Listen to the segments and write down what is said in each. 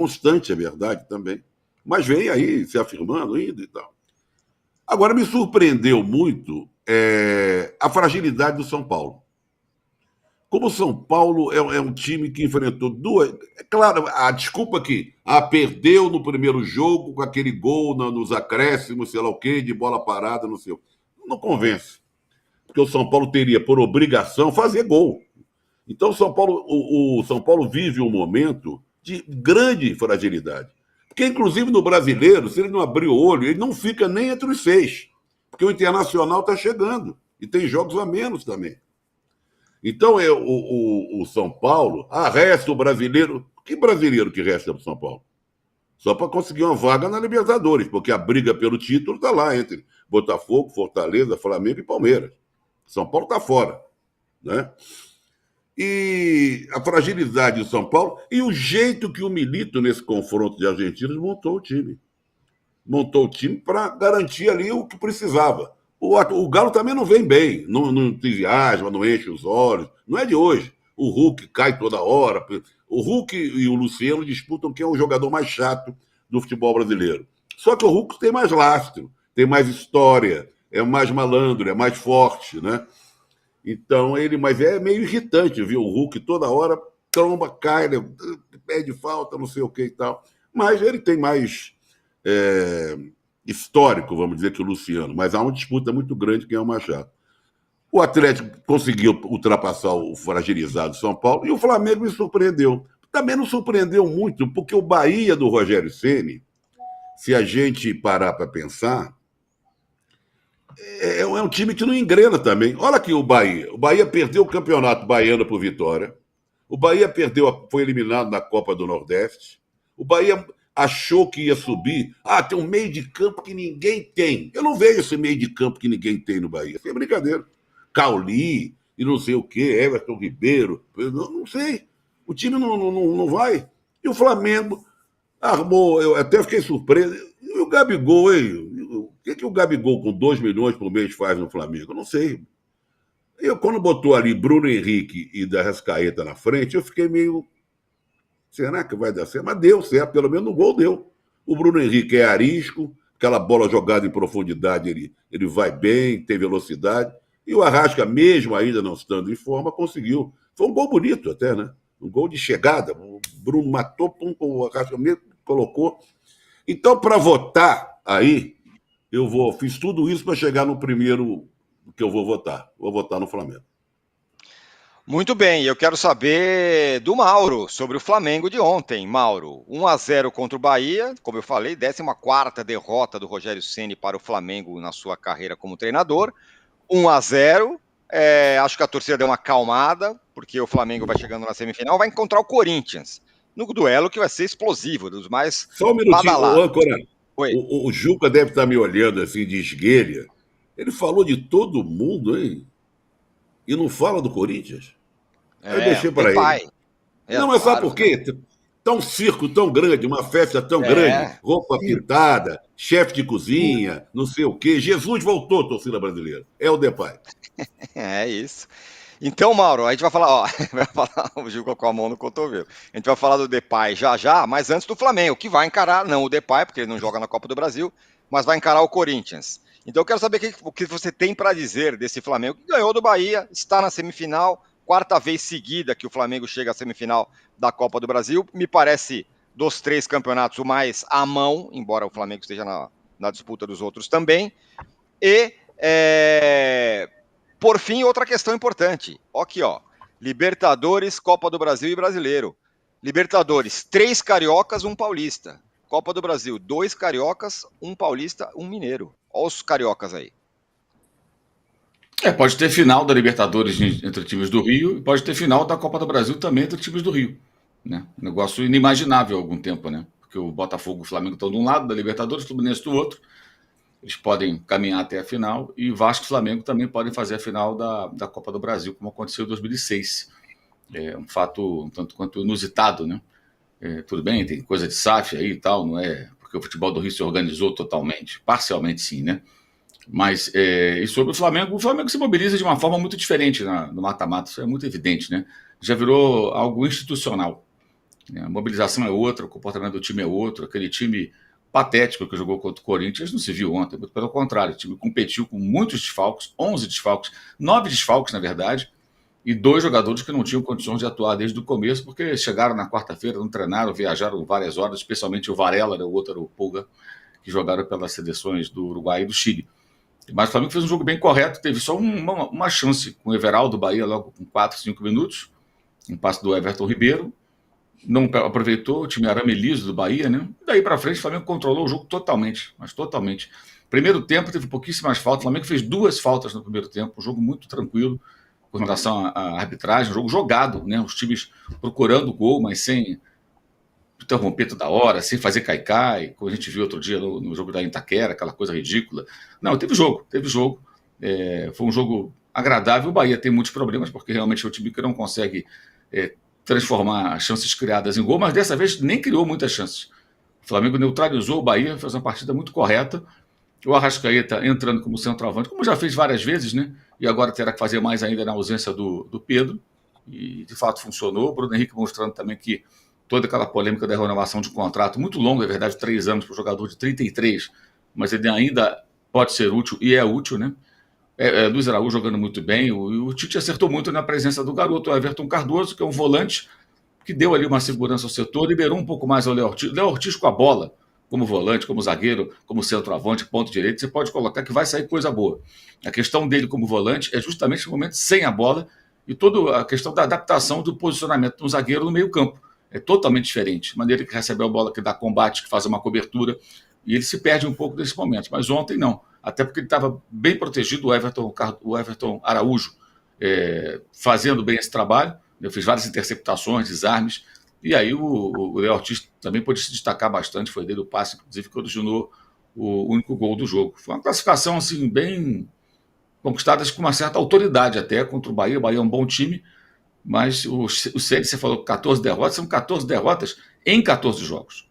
constante, é verdade também, mas vem aí se afirmando ainda e tal. Agora, me surpreendeu muito a fragilidade do São Paulo. Como o São Paulo é um time que enfrentou duas. É claro, a desculpa que perdeu no primeiro jogo com aquele gol nos acréscimos, sei lá o quê, de bola parada, não sei o. Não convence. Porque o São Paulo teria, por obrigação, fazer gol. Então, o São Paulo vive um momento de grande fragilidade. Porque, inclusive, no brasileiro, se ele não abrir o olho, ele não fica nem entre os 6. Porque o Internacional está chegando. E tem jogos a menos também. Então, o São Paulo, resta o brasileiro. Que brasileiro que resta para o São Paulo? Só para conseguir uma vaga na Libertadores, porque a briga pelo título está lá entre Botafogo, Fortaleza, Flamengo e Palmeiras. São Paulo está fora. Né? E a fragilidade do São Paulo e o jeito que o Milito, nesse confronto de argentinos, montou o time. Montou o time para garantir ali o que precisava. O Galo também não vem bem, não entusiasma, não enche os olhos. Não é de hoje. O Hulk cai toda hora. O Hulk e o Luciano disputam quem é o jogador mais chato do futebol brasileiro. Só que o Hulk tem mais lastro, tem mais história, é mais malandro, é mais forte, né? Então, mas é meio irritante, viu? O Hulk toda hora tromba, cai, pede falta, não sei o que e tal. Mas ele tem mais histórico, vamos dizer, que o Luciano. Mas há uma disputa muito grande quem é o mais chato. O Atlético conseguiu ultrapassar o fragilizado São Paulo e o Flamengo me surpreendeu. Também não surpreendeu muito, porque o Bahia do Rogério Ceni, se a gente parar para pensar, é um time que não engrena também. Olha aqui o Bahia. O Bahia perdeu o campeonato baiano por Vitória. O Bahia foi eliminado na Copa do Nordeste. O Bahia achou que ia subir. Tem um meio de campo que ninguém tem. Eu não vejo esse meio de campo que ninguém tem no Bahia. Isso é brincadeira. Cauli e não sei o quê, Everton Ribeiro. Não sei. O time não vai. E o Flamengo armou. Eu até fiquei surpreso. E o Gabigol, hein? O que o Gabigol com 2 milhões por mês faz no Flamengo? Eu não sei. Quando botou ali Bruno Henrique e da Arrascaeta na frente, eu fiquei meio... Será que vai dar certo? Mas deu certo, pelo menos no gol deu. O Bruno Henrique é arisco, aquela bola jogada em profundidade, ele vai bem, tem velocidade. E o Arrasca, mesmo ainda não estando em forma, conseguiu. Foi um gol bonito até, né? Um gol de chegada. O Bruno matou, o Arrasca mesmo colocou. Então, para votar aí, fiz tudo isso para chegar no primeiro que eu vou votar. Vou votar no Flamengo. Muito bem, eu quero saber do Mauro, sobre o Flamengo de ontem. Mauro, 1-0 contra o Bahia, como eu falei, 14ª derrota do Rogério Ceni para o Flamengo na sua carreira como treinador. 1-0, acho que a torcida deu uma acalmada, porque o Flamengo vai chegando na semifinal, vai encontrar o Corinthians, no duelo que vai ser explosivo, dos mais Só um minutinho, badalados. O Juca deve estar me olhando assim de esguelha. Ele falou de todo mundo, hein? E não fala do Corinthians? Aí eu deixei para ele. Não, mas sabe por quê? Tá um circo tão grande, uma festa tão grande, roupa pintada, chefe de cozinha, não sei o quê. Jesus voltou, torcida brasileira. É o Depay. É isso. Então, Mauro, a gente vai falar, vai falar o Juca com a mão no cotovelo. A gente vai falar do Depay já, mas antes do Flamengo, que vai encarar, não o Depay, porque ele não joga na Copa do Brasil, mas vai encarar o Corinthians. Então eu quero saber o que você tem para dizer desse Flamengo, que ganhou do Bahia, está na semifinal, 4ª vez seguida que o Flamengo chega à semifinal da Copa do Brasil. Me parece, dos 3 campeonatos, o mais à mão, embora o Flamengo esteja na disputa dos outros também. E... por fim, outra questão importante. Aqui, Libertadores, Copa do Brasil e Brasileiro. Libertadores, 3 cariocas, 1 paulista. Copa do Brasil, 2 cariocas, 1 paulista, 1 mineiro. Olha os cariocas aí. Pode ter final da Libertadores entre times do Rio e pode ter final da Copa do Brasil também entre times do Rio. Né? Negócio inimaginável há algum tempo, né? Porque o Botafogo e o Flamengo estão de um lado da Libertadores, o Fluminense do outro. Eles podem caminhar até a final e Vasco e Flamengo também podem fazer a final da Copa do Brasil, como aconteceu em 2006. É um fato um tanto quanto inusitado, né? Tudo bem, tem coisa de SAF aí e tal, não é? Porque o futebol do Rio se organizou totalmente, parcialmente sim, né? Mas, e sobre o Flamengo se mobiliza de uma forma muito diferente no mata-mata, isso é muito evidente, né? Já virou algo institucional. A mobilização é outra, o comportamento do time é outro, aquele time patético que jogou contra o Corinthians não se viu ontem, muito pelo contrário, o time competiu com muitos desfalques, 11 desfalques, 9 desfalques na verdade, e 2 jogadores que não tinham condições de atuar desde o começo, porque chegaram na quarta-feira, não treinaram, viajaram várias horas, especialmente o Varela, o outro era o Pulga, que jogaram pelas seleções do Uruguai e do Chile. Mas o Flamengo fez um jogo bem correto, teve só uma chance com o Everaldo Bahia, logo com 4, 5 minutos, um passe do Everton Ribeiro, não aproveitou, o time arame liso do Bahia, né? Daí para frente o Flamengo controlou o jogo totalmente, mas totalmente. Primeiro tempo teve pouquíssimas faltas, o Flamengo fez 2 faltas no primeiro tempo, um jogo muito tranquilo com relação à arbitragem, um jogo jogado, né? Os times procurando o gol, mas sem interromper toda hora, sem fazer cai-cai, como a gente viu outro dia no jogo da Itaquera, aquela coisa ridícula. Não, teve jogo. Foi um jogo agradável. O Bahia tem muitos problemas, porque realmente é um time que não consegue transformar as chances criadas em gol, mas dessa vez nem criou muitas chances. O Flamengo neutralizou o Bahia, fez uma partida muito correta. O Arrascaeta entrando como centroavante, como já fez várias vezes, né? E agora terá que fazer mais ainda na ausência do Pedro. E de fato funcionou. O Bruno Henrique mostrando também que toda aquela polêmica da renovação de contrato, muito longa, é verdade, 3 anos para o jogador de 33, mas ele ainda pode ser útil e é útil, né? Luiz Araújo jogando muito bem, o Tite acertou muito na presença do garoto, o Everton Cardoso, que é um volante que deu ali uma segurança ao setor, liberou um pouco mais o Léo Ortiz. Léo Ortiz com a bola, como volante, como zagueiro, como centroavante, ponto direito, você pode colocar que vai sair coisa boa. A questão dele como volante é justamente o momento sem a bola e toda a questão da adaptação do posicionamento do zagueiro no meio campo. É totalmente diferente. A maneira que recebe a bola, que dá combate, que faz uma cobertura, e ele se perde um pouco nesse momento. Mas ontem não, até porque ele estava bem protegido, o Everton Araújo, fazendo bem esse trabalho. Eu fiz várias interceptações, desarmes, e aí o Léo Ortiz também pôde se destacar bastante, foi dele o passe, inclusive, que originou o único gol do jogo. Foi uma classificação assim, bem conquistada com uma certa autoridade até contra o Bahia. O Bahia é um bom time, mas o Ceni, você falou 14 derrotas, são 14 derrotas em 14 jogos.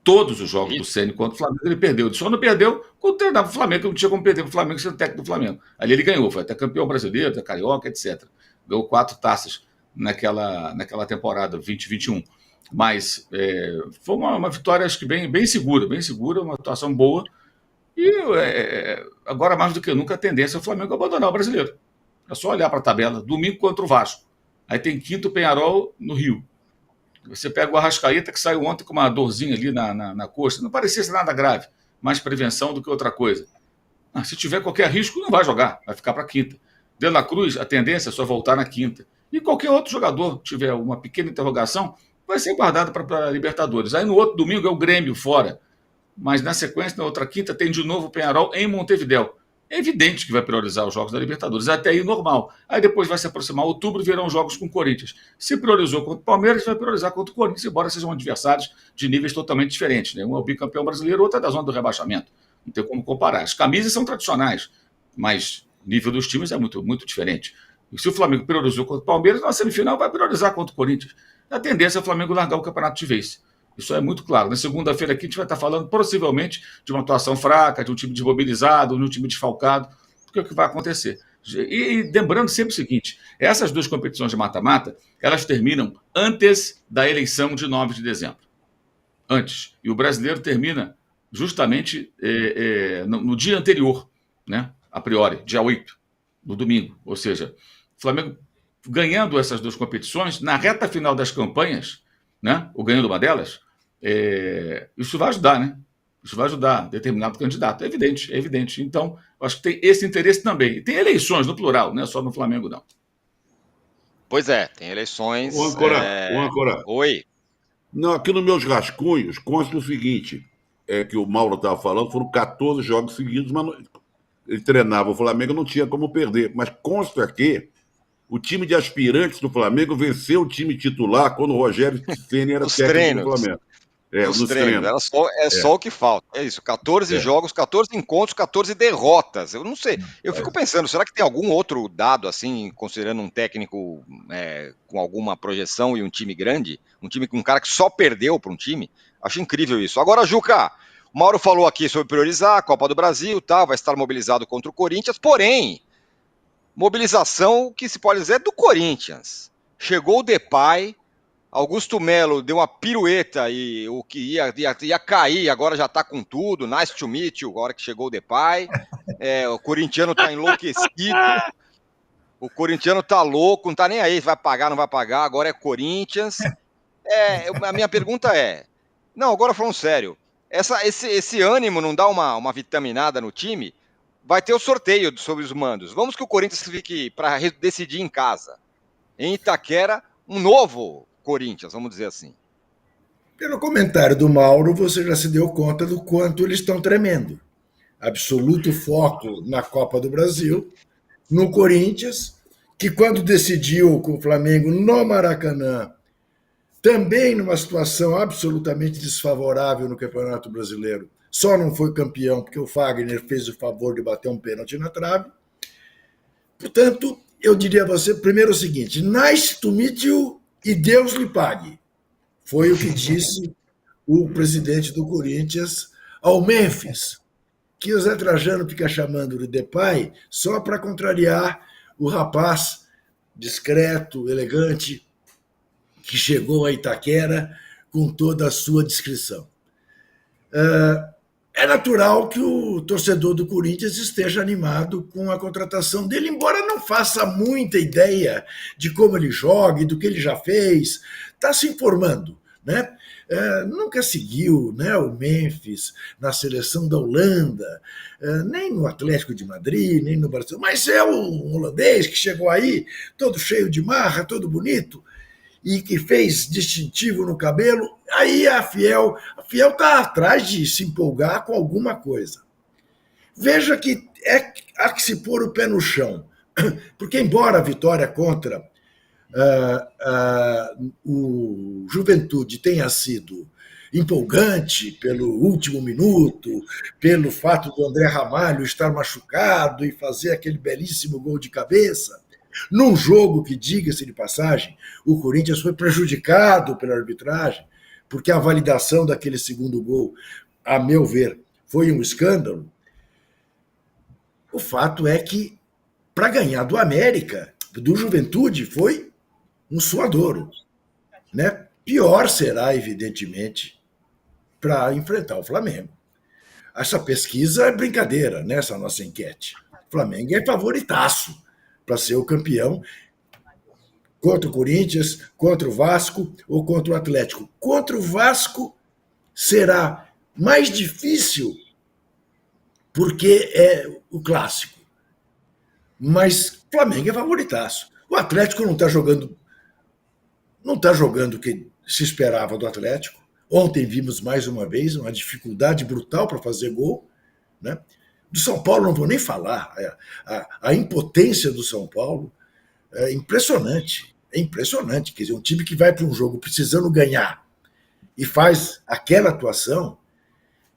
Todos os jogos do Ceni contra o Flamengo ele perdeu. Ele só não perdeu quando treinava o Flamengo, que não tinha como perder o Flamengo sendo técnico do Flamengo. Ali ele ganhou, foi até campeão brasileiro, até carioca, etc. Ganhou 4 taças naquela temporada 2021. Mas foi uma vitória, acho que bem segura, uma atuação boa. E agora, mais do que nunca, a tendência é o Flamengo abandonar o brasileiro. É só olhar para a tabela. Domingo contra o Vasco. Aí tem quinto Peñarol no Rio. Você pega o Arrascaeta, que saiu ontem com uma dorzinha ali na coxa. Não parecia ser nada grave. Mais prevenção do que outra coisa. Se tiver qualquer risco, não vai jogar. Vai ficar para quinta. De La Cruz, a tendência é só voltar na quinta. E qualquer outro jogador tiver uma pequena interrogação, vai ser guardado para Libertadores. Aí no outro domingo é o Grêmio fora. Mas na sequência, na outra quinta, tem de novo o Peñarol em Montevidéu. É evidente que vai priorizar os jogos da Libertadores, até aí normal. Aí depois vai se aproximar outubro e virão jogos com o Corinthians. Se priorizou contra o Palmeiras, vai priorizar contra o Corinthians, embora sejam adversários de níveis totalmente diferentes. Né? Um é o bicampeão brasileiro, outro é da zona do rebaixamento. Não tem como comparar. As camisas são tradicionais, mas o nível dos times é muito, muito diferente. E se o Flamengo priorizou contra o Palmeiras, na semifinal vai priorizar contra o Corinthians. A tendência é o Flamengo largar o campeonato de vez. Isso é muito claro. Na segunda-feira aqui a gente vai estar falando possivelmente de uma atuação fraca, de um time desmobilizado, de um time desfalcado, porque é o que vai acontecer. E lembrando sempre o seguinte, essas 2 competições de mata-mata, elas terminam antes da eleição de 9 de dezembro. Antes. E o brasileiro termina justamente no dia anterior, né? A priori, dia 8, no domingo. Ou seja, o Flamengo ganhando essas 2 competições, na reta final das campanhas, né? Ou ganhando uma delas, isso vai ajudar, né? Isso vai ajudar determinado candidato. É evidente. Então, eu acho que tem esse interesse também. E tem eleições, no plural, não é só no Flamengo, não. Pois é, tem eleições. O Ancora. Oi. Não, aqui nos meus rascunhos consta o seguinte, que o Mauro estava falando, foram 14 jogos seguidos, mas ele treinava o Flamengo, não tinha como perder. Mas consta aqui, o time de aspirantes do Flamengo venceu o time titular quando o Rogério Ceni era técnico do Flamengo. Nos treinos. Só o que falta. É isso, 14 jogos, 14 encontros, 14 derrotas. Eu não sei. Eu fico pensando, será que tem algum outro dado, assim, considerando um técnico com alguma projeção e um time grande? Um cara que só perdeu para um time? Acho incrível isso. Agora, Juca, o Mauro falou aqui sobre priorizar a Copa do Brasil, tá, vai estar mobilizado contra o Corinthians, porém, mobilização que se pode dizer é do Corinthians. Chegou o Depay, Augusto Melo deu uma pirueta e o que ia cair, agora já tá com tudo. Nice to meet you, agora que chegou o Depay. O corintiano tá enlouquecido. O corintiano tá louco, não tá nem aí se vai pagar, não vai pagar. Agora é Corinthians. A minha pergunta é... Não, agora falando sério. Esse ânimo não dá uma vitaminada no time? Vai ter o sorteio sobre os mandos. Vamos que o Corinthians fique para decidir em casa. Em Itaquera, um novo Corinthians, vamos dizer assim. Pelo comentário do Mauro, você já se deu conta do quanto eles estão tremendo. Absoluto foco na Copa do Brasil, no Corinthians, que quando decidiu com o Flamengo no Maracanã, também numa situação absolutamente desfavorável no Campeonato Brasileiro, só não foi campeão porque o Fagner fez o favor de bater um pênalti na trave. Portanto, eu diria a você primeiro o seguinte: nice to meet you e Deus lhe pague. Foi o que disse o presidente do Corinthians ao Memphis, que o Zé Trajano fica chamando de Depay só para contrariar o rapaz discreto, elegante, que chegou a Itaquera com toda a sua descrição. É natural que o torcedor do Corinthians esteja animado com a contratação dele, embora não faça muita ideia de como ele joga e do que ele já fez. Está se informando, né? Nunca seguiu, né, o Memphis na seleção da Holanda, nem no Atlético de Madrid, nem no Barcelona, mas é um holandês que chegou aí todo cheio de marra, todo bonito, e que fez distintivo no cabelo. Aí a Fiel está atrás de se empolgar com alguma coisa. Veja que há que se pôr o pé no chão, porque embora a vitória contra o Juventude tenha sido empolgante pelo último minuto, pelo fato do André Ramalho estar machucado e fazer aquele belíssimo gol de cabeça, num jogo que, diga-se de passagem, o Corinthians foi prejudicado pela arbitragem, porque a validação daquele segundo gol, a meu ver, foi um escândalo. O fato é que, para ganhar do América, do Juventude, foi um suadouro, né? Pior será, evidentemente, para enfrentar o Flamengo. Essa pesquisa é brincadeira, né? Essa nossa enquete. O Flamengo é favoritaço para ser o campeão contra o Corinthians, contra o Vasco ou contra o Atlético. Contra o Vasco será mais difícil porque é o clássico. Mas o Flamengo é favoritaço. O Atlético não está jogando o que se esperava do Atlético. Ontem vimos mais uma vez uma dificuldade brutal para fazer gol, né? Do São Paulo não vou nem falar. A impotência do São Paulo é impressionante. É impressionante. Quer dizer, um time que vai para um jogo precisando ganhar e faz aquela atuação.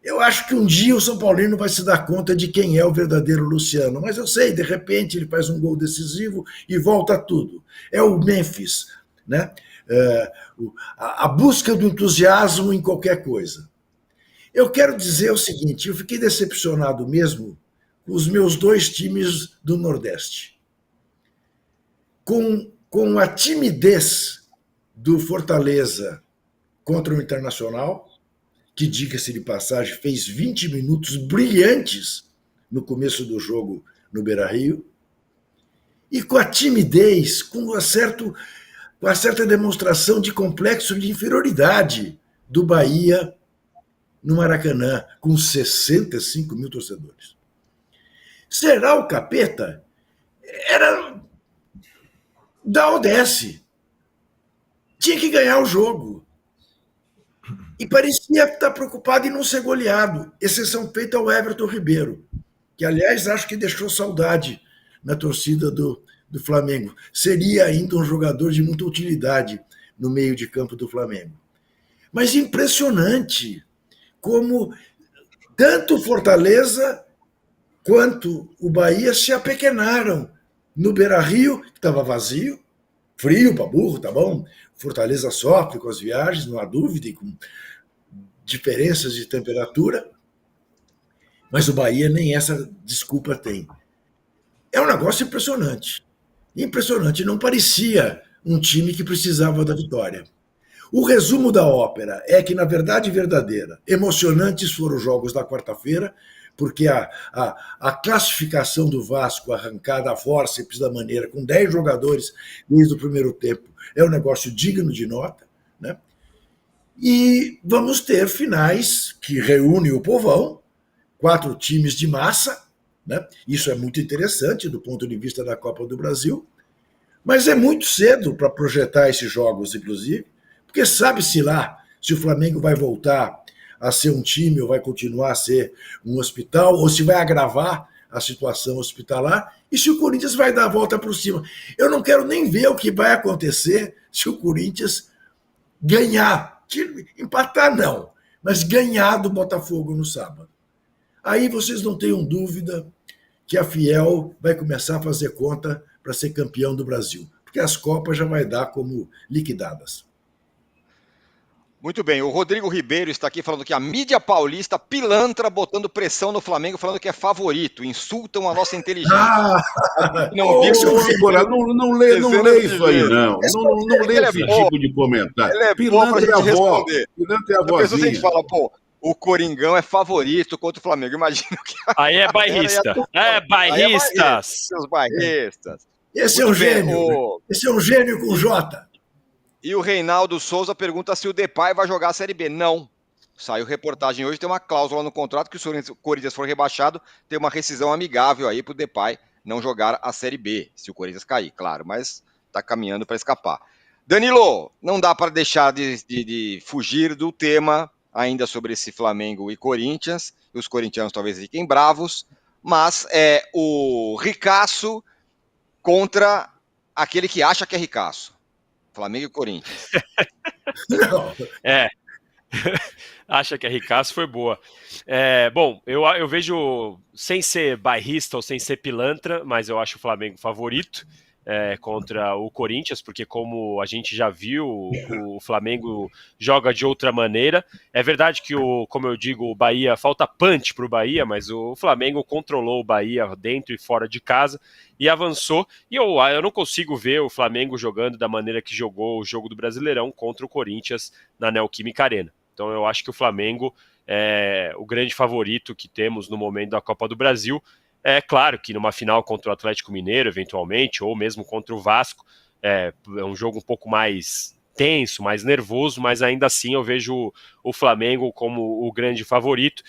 Eu acho que um dia o São Paulino vai se dar conta de quem é o verdadeiro Luciano. Mas eu sei, de repente ele faz um gol decisivo e volta tudo. É o Memphis, né? A busca do entusiasmo em qualquer coisa. Eu quero dizer o seguinte: eu fiquei decepcionado mesmo com os meus dois times do Nordeste. Com a timidez do Fortaleza contra o Internacional, que, diga-se de passagem, fez 20 minutos brilhantes no começo do jogo no Beira-Rio, e com a timidez, com uma certa demonstração de complexo de inferioridade do Bahia no Maracanã, com 65 mil torcedores. Será o capeta? Era dá ou desce. Tinha que ganhar o jogo. E parecia estar preocupado em não ser goleado, exceção feita ao Everton Ribeiro, que, aliás, acho que deixou saudade na torcida do Flamengo. Seria ainda um jogador de muita utilidade no meio de campo do Flamengo. Mas impressionante como tanto o Fortaleza quanto o Bahia se apequenaram no Beira-Rio, que estava vazio, frio para burro, tá bom? Fortaleza sofre com as viagens, não há dúvida, e com diferenças de temperatura, mas o Bahia nem essa desculpa tem. É um negócio impressionante. Impressionante. Não parecia um time que precisava da vitória. O resumo da ópera é que, na verdade verdadeira, emocionantes foram os jogos da quarta-feira, porque a classificação do Vasco arrancada a fórceps da maneira, com 10 jogadores desde o primeiro tempo, é um negócio digno de nota, né? E vamos ter finais que reúnem o povão, 4 times de massa, né? Isso é muito interessante do ponto de vista da Copa do Brasil, mas é muito cedo para projetar esses jogos, inclusive, porque sabe-se lá se o Flamengo vai voltar a ser um time ou vai continuar a ser um hospital, ou se vai agravar a situação hospitalar, e se o Corinthians vai dar a volta por cima. Eu não quero nem ver o que vai acontecer se o Corinthians ganhar. Empatar não, mas ganhar do Botafogo no sábado. Aí vocês não tenham dúvida que a Fiel vai começar a fazer conta para ser campeão do Brasil, porque as Copas já vai dar como liquidadas. Muito bem, o Rodrigo Ribeiro está aqui falando que a mídia paulista pilantra botando pressão no Flamengo, falando que é favorito, insultam a nossa inteligência. Não lê isso aí, não. Não lê esse tipo de comentário. Pilantra é a avó. Pilantra é a vozinha. A gente fala, pô, o Coringão é favorito contra o Flamengo. Imagina que aí é bairrista. Bairristas. Os bairristas. Esse é um gênio. Esse é um gênio com J. E o Reinaldo Souza pergunta se o Depay vai jogar a Série B. Não. Saiu reportagem hoje, tem uma cláusula no contrato que se o Corinthians for rebaixado, tem uma rescisão amigável aí pro Depay não jogar a Série B, se o Corinthians cair, claro, mas tá caminhando para escapar. Danilo, não dá para deixar de fugir do tema ainda sobre esse Flamengo e Corinthians, e os corintianos talvez fiquem bravos, mas é o ricaço contra aquele que acha que é ricaço. Flamengo e Corinthians. Não. Acha que a ricaço foi boa. Bom, eu vejo, sem ser bairrista ou sem ser pilantra, mas eu acho o Flamengo favorito contra o Corinthians, porque como a gente já viu, o Flamengo joga de outra maneira. É verdade que, como eu digo, o Bahia, falta punch para o Bahia, mas o Flamengo controlou o Bahia dentro e fora de casa e avançou. E eu não consigo ver o Flamengo jogando da maneira que jogou o jogo do Brasileirão contra o Corinthians na Neoquímica Arena. Então eu acho que o Flamengo é o grande favorito que temos no momento da Copa do Brasil. É claro que numa final contra o Atlético Mineiro, eventualmente, ou mesmo contra o Vasco, é um jogo um pouco mais tenso, mais nervoso, mas ainda assim eu vejo o Flamengo como o grande favorito,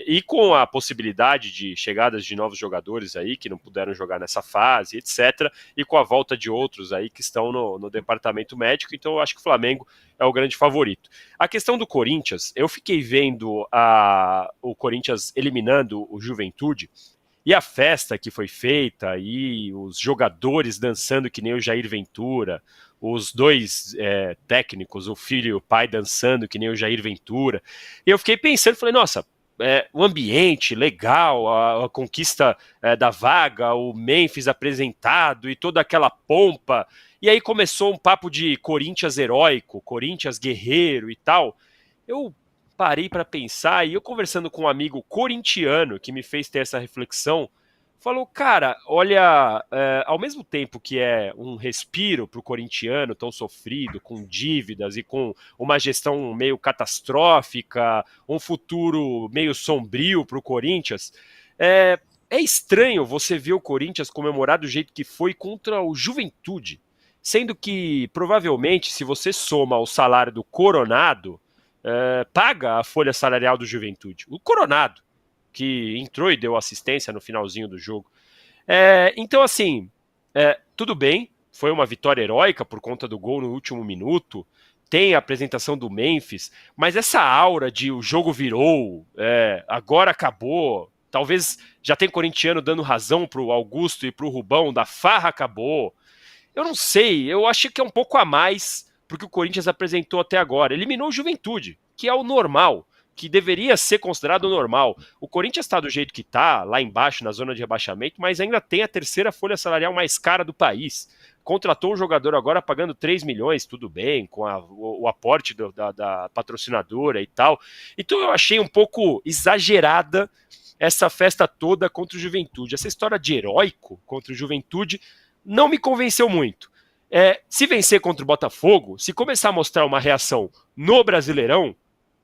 e com a possibilidade de chegadas de novos jogadores aí que não puderam jogar nessa fase, etc., e com a volta de outros aí que estão no departamento médico, então eu acho que o Flamengo é o grande favorito. A questão do Corinthians, eu fiquei vendo o Corinthians eliminando o Juventude, e a festa que foi feita, e os jogadores dançando que nem o Jair Ventura, os dois técnicos, o filho e o pai dançando que nem o Jair Ventura. E eu fiquei pensando, falei, nossa, o ambiente legal, a conquista da vaga, o Memphis apresentado e toda aquela pompa. E aí começou um papo de Corinthians heróico, Corinthians guerreiro e tal. Eu parei para pensar, e eu conversando com um amigo corintiano que me fez ter essa reflexão, falou, cara, olha, ao mesmo tempo que é um respiro para o corintiano tão sofrido, com dívidas e com uma gestão meio catastrófica, um futuro meio sombrio para o Corinthians, é estranho você ver o Corinthians comemorar do jeito que foi contra o Juventude, sendo que, provavelmente, se você soma o salário do Coronado, paga a folha salarial do Juventude. O Coronado, que entrou e deu assistência no finalzinho do jogo. Então, assim, tudo bem, foi uma vitória heróica por conta do gol no último minuto, tem a apresentação do Memphis, mas essa aura de o jogo virou, agora acabou, talvez já tem corintiano dando razão pro Augusto e pro Rubão, da farra acabou. Eu não sei, eu acho que é um pouco a mais porque o Corinthians apresentou até agora. Eliminou o Juventude, que é o normal, que deveria ser considerado normal. O Corinthians está do jeito que está, lá embaixo, na zona de rebaixamento, mas ainda tem a terceira folha salarial mais cara do país. Contratou um jogador agora pagando 3 milhões, tudo bem, com o aporte da patrocinadora e tal. Então eu achei um pouco exagerada essa festa toda contra o Juventude. Essa história de heróico contra o Juventude não me convenceu muito. Se vencer contra o Botafogo, se começar a mostrar uma reação no Brasileirão,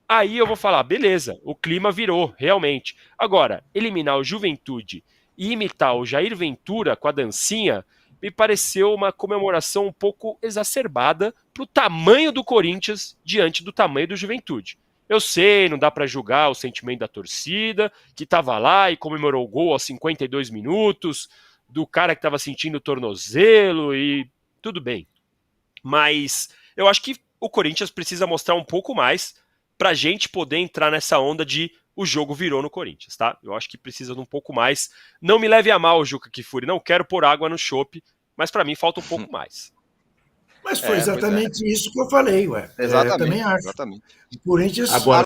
aí eu vou falar, beleza, o clima virou, realmente. Agora, eliminar o Juventude e imitar o Jair Ventura com a dancinha, me pareceu uma comemoração um pouco exacerbada pro tamanho do Corinthians diante do tamanho do Juventude. Eu sei, não dá para julgar o sentimento da torcida, que estava lá e comemorou o gol aos 52 minutos, do cara que estava sentindo o tornozelo e tudo bem. Mas eu acho que o Corinthians precisa mostrar um pouco mais pra gente poder entrar nessa onda de o jogo virou no Corinthians, tá? Eu acho que precisa de um pouco mais. Não me leve a mal, Juca Kfouri, não quero pôr água no chope, mas pra mim falta um pouco mais. Mas foi exatamente isso que eu falei, ué. Exatamente, Eu também acho. exatamente. O Corinthians Agora,